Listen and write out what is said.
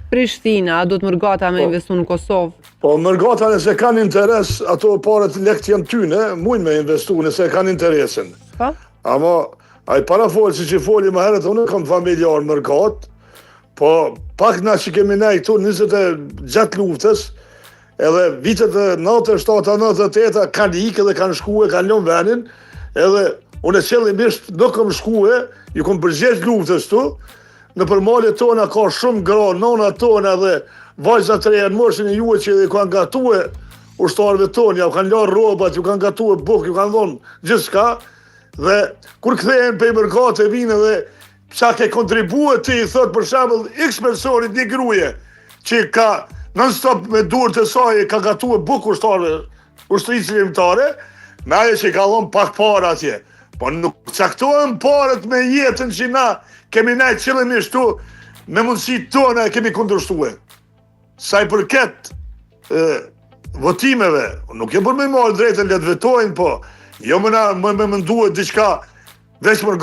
Prishtina, a do të mërgata me investu në Kosovë? Po mërgata nëse kanë interes, ato paret lekt janë tyne, mujnë me investu nëse kanë interesin. Po? Ama, a i parafolë si që foli më herët, unë kam familjar mërgat, po pak na që kemi ne këtu 26 luftës, edhe vitet e 97, 98 kanë ikë dhe kanë shkue, kanë lënë venin, edhe unë qëllimisht nuk kam shkue, ju kom përgjegjë luftës tu, në përmalet tona ka shumë gra, nona tona dhe vajzat të reja në moshën e juve që ju kanë gatue ushtarëve tonë, ju kanë larë robat, ju kanë gatue bukë, ju kanë dhonë gjithçka, dhe kur kthehen pe mërgate vinë dhe qa ke kontribue ti, thot për shembull X personit një gruje që ka non-stop me dur të saj ka gatue bukë ushtarëve, ushtrisë lirimtare, me ajo që ka dhonë pak para atje. Po nuk caktohen paret me jetën që na kemi ne qëllimisht tu, me mundësi tona kemi kundërshtue. Sa i përket votimeve, nuk e për me marrë drejtën le të vetojnë, po jo më menduhet diçka veç për